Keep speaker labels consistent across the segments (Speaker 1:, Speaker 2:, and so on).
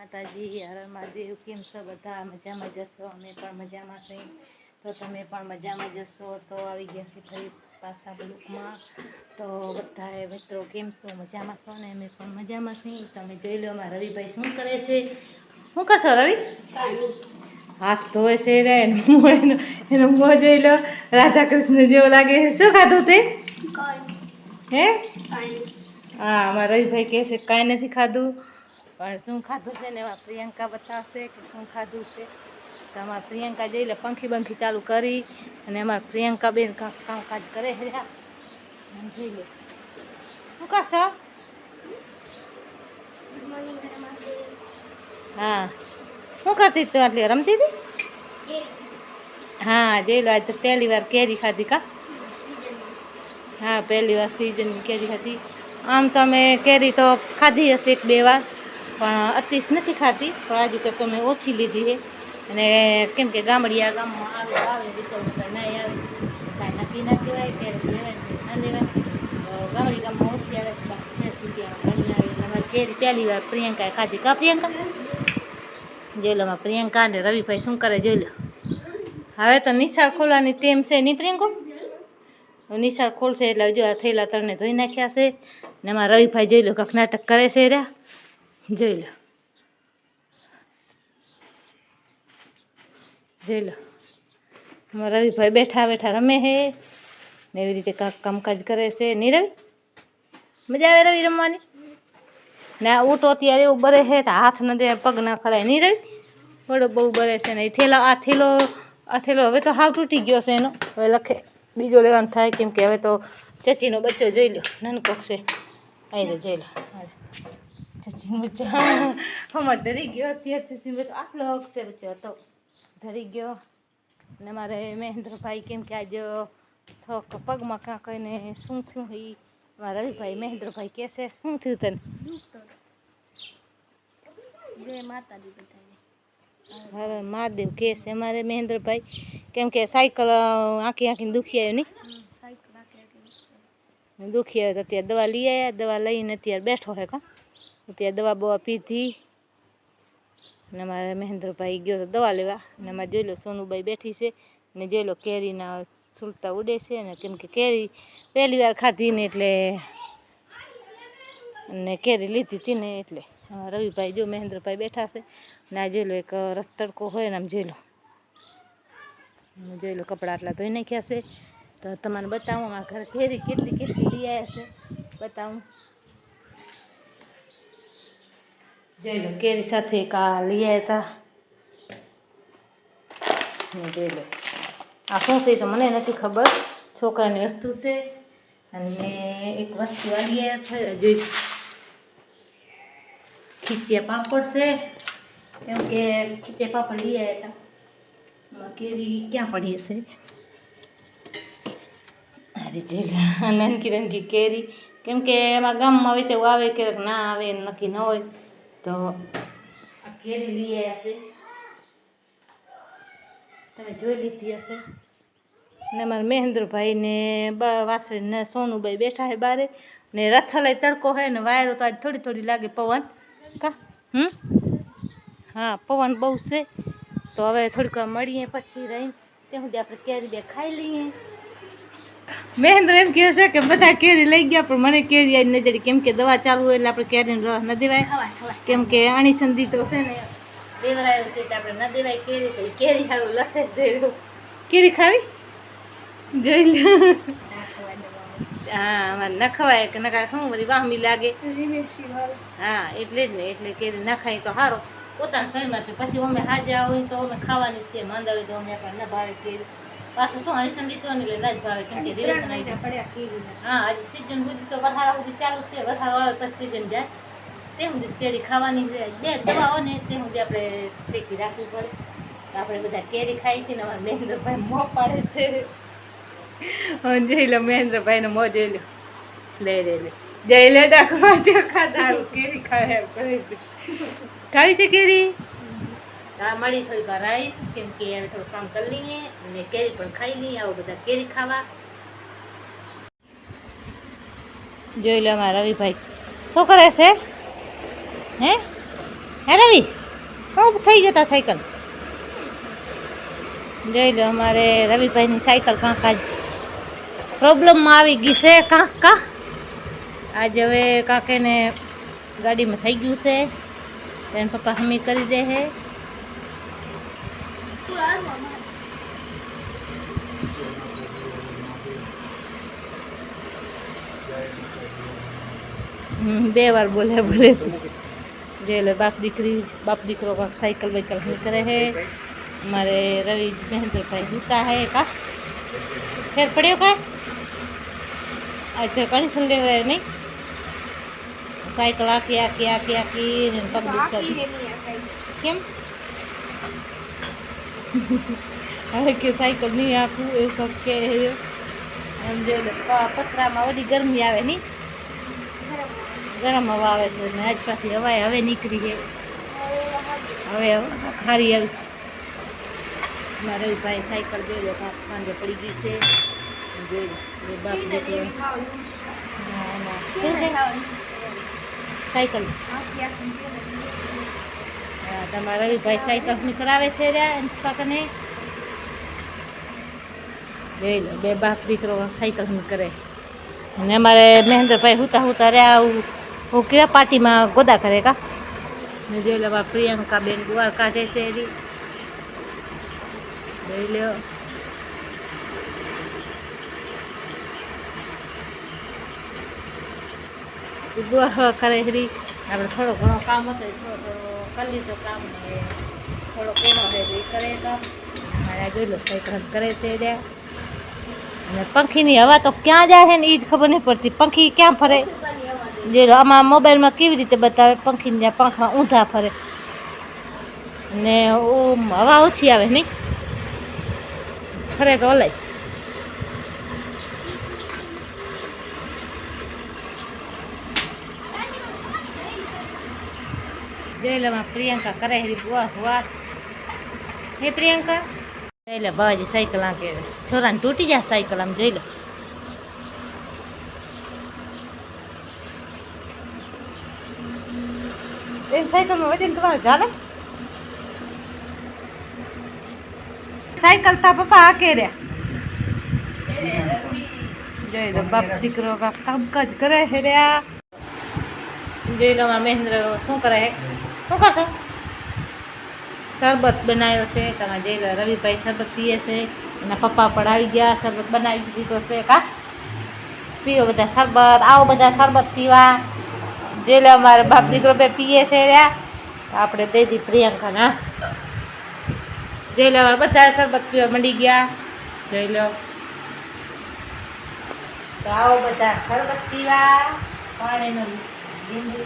Speaker 1: માતાજી, હર મહાદેવ. કેમ છો બધા? મજામાં જશો? અમે પણ મજામાં છીએ. તો તમે પણ મજામાં જશો. તો આવી ગયા છે ફરી પાછા બ્લોકમાં. તો બધા મિત્રો કેમ છો? મજામાં છો ને? અમે પણ મજામાં છીએ. તમે જોઈ લો અમારા રવિભાઈ શું કરે છે. શું કરશો રવિ? હાથ ધોવે છે રે. એનો મોં જોઈ લો, રાધા કૃષ્ણ જેવો લાગે છે. શું ખાધું તે? હે? હા, અમારા રવિભાઈ કહે છે કાંઈ નથી ખાધું, પણ શું ખાધું છે ને એમાં પ્રિયંકા બતાવશે કે શું ખાધું છે. તો અમારા પ્રિયંકા જઈ લે પંખી બંખી ચાલુ કરી, અને અમારા પ્રિયંકા બેન કામકાજ કરે છે. જોઈ લે શું કરશો? હા, શું કરતી તું? આટલી રમતી હતી? હા, જઈ લો આજ તો પહેલી વાર કેરી ખાધી કા? હા, પહેલી વાર સિઝનની કેરી ખાધી. આમ તો અમે કેરી તો ખાધી હશે એક બે વાર, પણ અતિશ નથી ખાતી. પણ આજુ તો તમે ઓછી લીધી છે. અને કેમ કે ગામડિયા ગામમાં આવે વિચાર નહીં આવે, કાંઈ નક્કી ના કહેવાય. કેરી લેવાય ના લેવાય. ગામડી ગામમાં ઓછી આવે છે, બાકી 6 જગ્યામાં ઘણી આવે. અમારી કેરી પહેલી વાર પ્રિયંકાએ ખાધી કા પ્રિયંકા? જોઈ લો અમારા પ્રિયંકા ને રવિભાઈ શું કરે જોઈ લો. હવે તો નિશાળ ખોલવાની ટેમ છે નહીં પ્રિયંકો? નિશાળ ખોલશે એટલે જો આ થયેલા તરને ધોઈ નાખ્યા છે. ને એમાં રવિભાઈ જોઈ લો કાંક નાટક કરે છે રહ્યા. જોઈ લો, જોઈ લો અમારા રવિભાઈ બેઠા બેઠા રમે છે ને એવી રીતે કાંક કામકાજ કરે છે. નહીં રવિ? મજા આવે રવિ રમવાની? ને આ ઊંટો અત્યારે એવું બરે છે તો હાથ ન દે પગ ના ખડાય. નહીં રવિ? બડો બહુ બરે છે ને આ થેલો હવે તો હાવ તૂટી ગયો છે એનો. હવે લખે બીજો લેવાનું થાય, કેમ કે હવે તો ચચીનો બચ્ચો જોઈ લો નાનકોક છે. અહીં જોઈ લો ચચીનો બચ્ચો. અમારે ધરી ગયો અત્યારે ચચીનો બચ્ચો. આટલો હક છે બચ્ચો હતો, ધરી ગયો. ને મારે મહેન્દ્રભાઈ કેમ કે આજ થોક પગમાં કાં કહીને શું થયું એ મારા રવિભાઈ મહેન્દ્રભાઈ કહે છે. શું થયું તને? જય માતાજી બધાને. હવે મહાદેવ કહે છે અમારે મહેન્દ્રભાઈ, કેમ કે સાયકલ આંખીને દુખી આવ્યો નહીં? દુખી આવ્યો તો અત્યારે દવા લઈ આવ્યા. દવા લઈને અત્યારે બેઠો છે કા? અત્યારે દવા બવા પીધી. ને અમારે મહેન્દ્રભાઈ ગયો તો દવા લેવા. ને અમારે જોઈ લો સોનુબાઈ બેઠી છે ને જોઈ લો કેરીના સુલટા ઉડે છે. ને કેમ કે કેરી પહેલી વાર ખાધી ને એટલે ને કેરી લીધી હતી ને એટલે રવિભાઈ જો મહેન્દ્રભાઈ બેઠા છે. ને આ જોઈ લો એક રસ તડકો હોય ને આમ જોઈ લો કપડાં આટલા ધોઈ નાખ્યા છે. તો તમને બતાવું અમારા ઘરે કેરી કેટલી કેટલી લઈ આવ્યા છે, બતાવું. જોઈ લો કેરી સાથે એક આ લઈ આવ્યા હતા. જોઈ લો આ શું છે તો મને નથી ખબર, છોકરાની વસ્તુ છે. અને એક વસ્તુ આ લઈ આવ્યા છે, જોઈ ખીચિયા પાપડ છે. કેમ કે ખીચિયા પાપડ લઈ આવ્યા હતા. કેરી ક્યાં પડી હશે? અરે જોઈ લો નાનકી નાનકી કેરી. કેમ કે એમાં ગામમાં વેચાવું આવે કે ના આવે નક્કી ન હોય, તો આ કેરી લઈ આવ્યા છે. તમે જોઈ લીધી હશે. ને મારા મહેન્દ્રભાઈ ને વાસળી ને સોનુભાઈ બેઠા છે બારે. ને રથલાય તડકો હોય ને વાયરો તો આજ થોડી થોડી લાગે પવન કા? હા, પવન બહુ છે. તો હવે થોડીક વાર મળીએ પછી રહીને ત્યાં સુધી આપણે કેરી બે ખાઈ લઈએ. મહેન્દ્ર એમ કહે છે કે બધા કેરી લઈ ગયા પણ મને કેરી આજ નથી, કેમ કે દવા ચાલુ હોય એટલે આપણે કેરીનો રસ ન દેવાય. કેમ કે આણી સંધી તો છે ને દેવરાયો છે એટલે આપણે ન દેવાય કેરી. તો કેરી સારું લસે જોઈ. કેરી ખાવી? જોઈ લો. હા, અમારે ન ખવાય કે નકા શું બધી વાહમી લાગે. હા, એટલે જ ને, એટલે કેરી ના ખાઈ તો સારો પોતાના શરીર માટે. પછી અમે હાજા હોય તો અમે ખાવાની છે, માંદા હોય તો અમે આપણને ન ભાવે કેરી. પાછું શું હરીસંધી તો એટલે ના જ ભાવે, કેમ કે રિલેશન આવી પડ્યા. હા, આજે સિઝન સુધી તો વરસાદ સુધી ચાલુ છે. વરસાદ આવે પછી સિઝન જાય તે સુધી કેરી ખાવાની છે. બે દવા હોય ને તે સુધી આપણે ટેકી રાખવી પડે. આપણે બધા કેરી ખાઈ છીએ ને અમારા મહેન્દ્રભાઈ મોં પાડે છે. જોઈ લો મહેન્દ્રભાઈનો મોં જોઈ લો. લે જઈ લે ડાકવા ખાધા કેરી ખાય એમ કરે છે. ખાવી છે કેરી? હા, મળી થોડીક વાર આવી, કેમ કે હવે થોડું કામ કરી લઈએ અને કેરી પણ ખાઈ લઈએ. આવો બધા કેરી ખાવા. જોઈ લો અમારા રવિભાઈ શું કરે છે. હે હે રવિ ખૂબ થઈ ગયો તા સાયકલ જોઈ લો અમારે રવિભાઈની સાયકલ કાંક આજ પ્રોબ્લેમમાં આવી ગઈ છે કાંક કા આજે હવે કાંક એને ગાડીમાં થઈ ગયું છે એને પપ્પા હમી કરી દે છે બે વાર બોલે જે લે બાપ દીકરો का साइकिल वाइकल नहीं करे है हमारे रवि महेंद्र भाई जूता है का फिर पड़ियो का आज फिर कंडीशन ले रहे नहीं साइकिल आकी पग दुख केम अरे के साइकिल नहीं आपू ए सब के हम जो पतरा में वही गर्मी आवे नहीं गरम हवा આવે છે ને આજ પાછી હવાએ હવે નીકળી ગઈ હવે ખારી આવી મારા રવિભાઈ સાયકલ જોઈ લો કાંદે પડી ગઈ છે જોઈ લો એ બાપ દીકરો શું છે સાયકલ હા તમારા રવિભાઈ સાયકલ કરાવે છે રહ્યા એમ કાકાને જોઈ લો બે બાપ દીકરો સાયકલ કરે અને અમારે મહેન્દ્રભાઈ હુતા રહ્યા હું કેવા પાર્ટીમાં ગોદા કરે કા ને જોઈ લો પ્રિયંકા બેન ગુવાર કાઢે છે એની જોઈ લો ગુવાર કરે છે આપણે થોડો ઘણો કામ હતો થોડો કરી લીધો કામ થોડો કેનો છે એ કરે કામ મારા જોઈ લો સાયકલ કરે છે રહ્યા અને પંખીની હવા તો ક્યાં જાય છે ને એ જ ખબર નહીં પડતી પંખી ક્યાં ફરે જે આમાં મોબાઈલમાં કેવી રીતે બતાવે પંખીને જ્યાં પંખમાં ઊંધા ફરે ને હવા ઓછી આવે નહીં ફરે તો ઓલાય જોઈ લે પ્રિયંકા કરે વાહ હે પ્રિયંકા જોઈ લે બાજી સાયકલ આંકે છોરાને તૂટી જાય સાયકલ આમ જોઈ લે એમ સાયકલમાં વજન તમારે ચાલે સાયકલ તા પપ્પા આકે રહ્યા જોઈ લો બાપ દીકરો કામકાજ કરે છે રહ્યા જોઈ લો મહેન્દ્ર શું કરે છે શું કરશો શરબત બનાવ્યો છે તમે જઈ લો રવિભાઈ શરબત પીએ છે એના પપ્પા પણ આવી ગયા શરબત બનાવી દીધો છે કા પીવો બધા શરબત આવો બધા શરબત પીવા જોઈ લો અમારે બાપ દીકરો બે પીએ છે રહ્યા આપણે દઈ દી પ્રિયંકાના જોઈ લો બધા શરબત પીવા મંડી ગયા જોઈ લો તો આવો બધા શરબત પીવા પાણીનું લીંબુ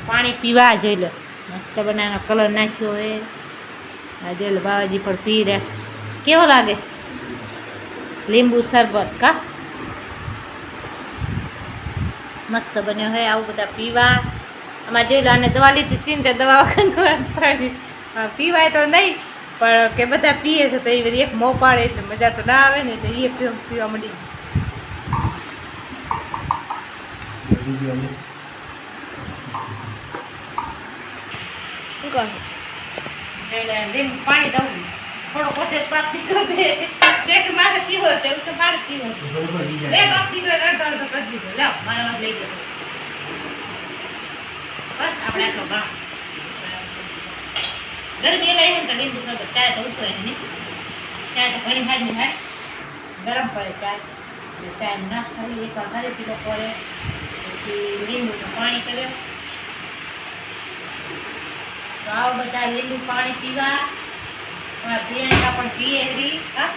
Speaker 1: પાણી પીવા જોઈ લો મસ્ત બનાવીને કલર નાખ્યો હોય આ જોઈ લો બાવાજી પણ પી રહ્યા કેવો લાગે લીંબુ શરબત કા મસ્ત બન્યો હોય આવું બધા પીવા આમાં જોઈ લો અને દવા લીધી હતી ને દવા વગર પીવાય તો નહીં પણ કે બધા પીએ છે તો એ બધી એક મોં પાડે એટલે મજા તો ના આવે ને તો એ પીવા મળી પાણી દઉં થોડો પોતે પાપ દીકરો દેખ મારે પીવો છે એવું તો મારે પીવો છે બે બાપ દીકરો અડધો અડધો કરી દીધો લાવ મારા વાત લઈ ગયો બસ આપણે આટલો ગામ ગરમી લઈ ને તો લીંબુ શરબત ચાય તો ઉતરે નહીં ચાય તો ઘણી હાજની થાય ગરમ પડે ચાય ના ખાલી એકવાર ખાલી પીલો પડે પછી લીંબુનું પાણી કર્યો તો આવો બધા લીંબુ પાણી પીવા પ્રિયંકા પણ પીએ એવી હા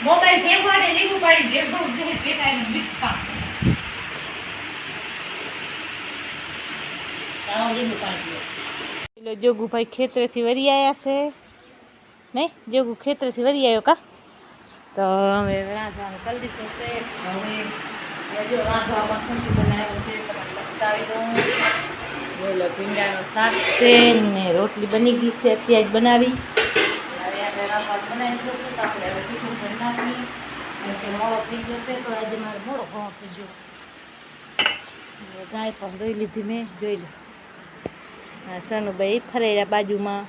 Speaker 1: મોબાઈલ ભેગો અને લીંબુ પાણી ભેગો ભેગા એનું મિક્સ કામ આવો લીંબુ પાણી પીવો જોગુભાઈ ખેતરેથી વરી આવ્યા છે નહીં જોગુ ખેતરેથી વરી આવ્યો કા તો હવે રાંધવાનું કરી દીધું છે હવે જો રાંધવામાં શું બનાવ્યો છે તમને બતાવી દઉં બોલો ભીંડાનું શાક છે ને રોટલી બની ગઈ છે અત્યારે જ બનાવી હવે આપણે રાંધવાનું બનાવી દીધું છે તો આપણે હવે ટીફિન કરી નાખીએ મોડો થઈ ગયો છે તો આજે મારે મોડો ઘણો થઈ ગયો ગાય પણ દોઈ લીધી મેં જોઈ લો હા સોનુભાઈ ફરેરા બાજુમાં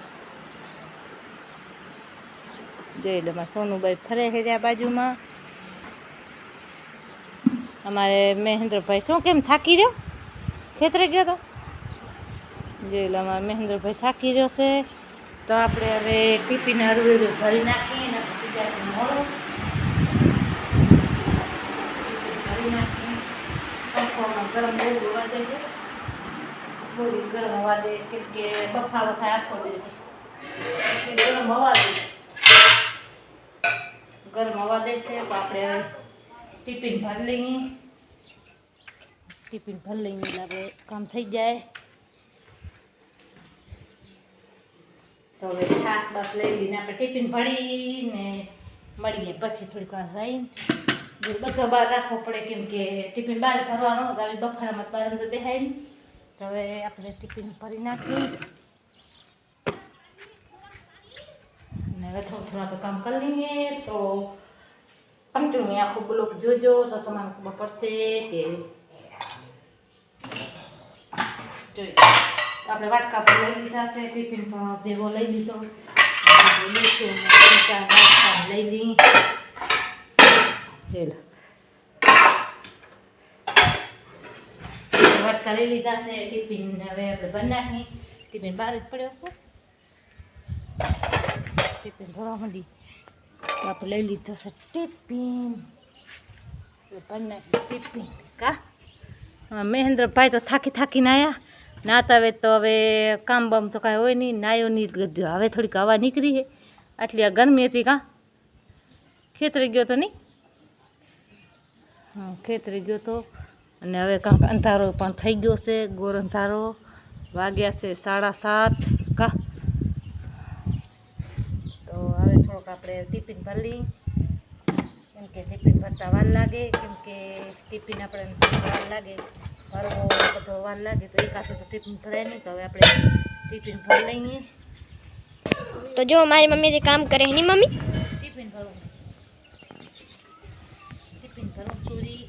Speaker 1: જોઈ લો મારા સોનુભાઈ ફરે હેર્યા બાજુમાં. અમારે મહેન્દ્રભાઈ શું કેમ થાકી રહ્યો, ખેતરે ગયો તો? જોઈ લો અમારે મહેન્દ્રભાઈ થાકી રહ્યો છે. તો આપણે હવે ટિફિન હળવું ભરી નાખીએ મોડું ભરી નાખીએ. પંખોમાં ગરમ બહુ હોવા દે છે, બહુ ગરમ હોવા દે કેમ કે બફારો થાય આખો દે ગરમ હવા દે છે. તો આપણે ટિફિન ભરી લઈએ. ટિફિન ભરી લઈને એટલે આપણે કામ થઈ જાય. તો હવે છાશ બાસ લઈ લઈને આપણે ટિફિન ભરીને મળીએ પછી થોડીક વાર રહીને. બધો બહાર રાખવો પડે કેમ કે ટિફિન બહાર ભરવાનો આવે બફારામાં તો અંદર બેહાય ને. તો હવે આપણે ટિફિન ભરી નાખીએ અને હવે થોડું આપણે કામ કરી લઈએ. તો કન્ટિન્યુ આખું બ્લોક જોજો તો તમને ખબર પડશે કે જોઈ આપણે વાટકા પર લઈ લીધા છે, ટિફિન ભેગો લઈ લીધો લઈ લઈ જોઈ લો વાટકા લઈ લીધા છે. ટિફિન હવે આપણે ભરી નાખીએ. ટિફિન બહાર જ પડ્યો છે. ટિફિન ભરવા માંડી આપણે લઈ લીધો છે ટિફિન ભરી નાખી ટિફિન. કા મહેન્દ્રભાઈ તો થાકીને આવ્યા. નાતા હવે તો હવે કામ બામ તો કાંઈ હોય નહીં, નાયો નહીં. હવે થોડીક હવા નીકળી છે. આટલી આ ગરમી હતી. કાં ખેતરે ગયો તો નહીં? હા ખેતરે ગયો તો. અને હવે કાંક અંધારો પણ થઈ ગયો છે, ગોર અંધારો વાગ્યા છે 7:30. કા તો હવે થોડોક આપણે ટિફિન ભરી કેમ કે ટિફિન ભરતા વાર લાગે, કેમ કે ટિફિન આપણે વાર લાગે ભરવો બધો વાર લાગે. તો એકાદ તો ટિફિન ભરાય નહીં. તો હવે આપણે ટિફિન ભરી લઈએ.
Speaker 2: તો જો મારી મમ્મી કામ કરે ની મમ્મી
Speaker 1: ટિફિન ભરવું ચોરી.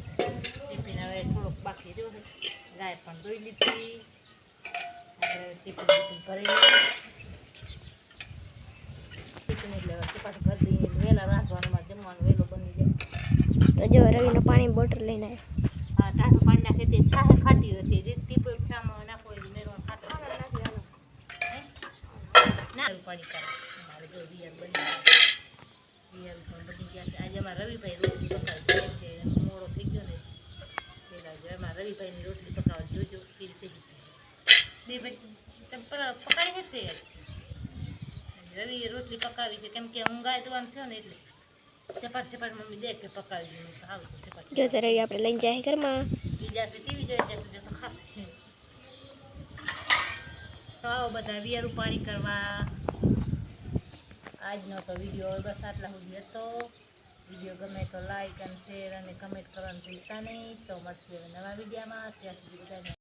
Speaker 1: ટિફિન હવે થોડોક બાકી રહ્યો છે. ગાય પણ ધોઈ લીધી. આપણે ટિફિન ભરી લઈએ. ટિફિન એટલે પાછું ભરી દઈએ. વહેલા રાંધવાનું જમવાનું વહેલો બની જાય.
Speaker 2: તો જો રવિનો પાણી બોટલ લઈને આવ્યો.
Speaker 1: હા ટાઢું પાણી નાખે તે છાશ ખાટી હતી જે ટીપો છામાં નાખો એટલે મેરવાનું ખાટો ના પાણી કરે. મારે જો રિયલ બની ગયા, રિયલ પણ બની ગયા છે. આજે અમારા રવિભાઈ રોટલી પકાવી છે કે મોડો થઈ ગયો ને પેલા અમારા રવિભાઈની રોટલી પકાવવા જોજો કેવી થઈ ગઈ છે. બે ભાઈ તમે પકાવી છે તે રવિ રોટલી પકાવી છે કેમ કે હું ગાય દવાનું થયો ને એટલે ચપાટ મમ્મી દે કે પકાવી દઉં સારું ચપાટ.
Speaker 2: જો તો રવિ આપણે લઈને જાય ઘરમાં.
Speaker 1: બીજા છે ટીવી જોઈ જશે તો ખાસ. તો આવો બધા વિયારું પાણી કરવા. આજનો તો વિડીયો બસ આટલા સુધી હતો. વિડીયો ગમે તો લાઈક અને શેર અને કમેન્ટ કરવાનું ભૂલતા નહીં. તો મળશે નવા વિડીયોમાં. ત્યાં સુધી બધાને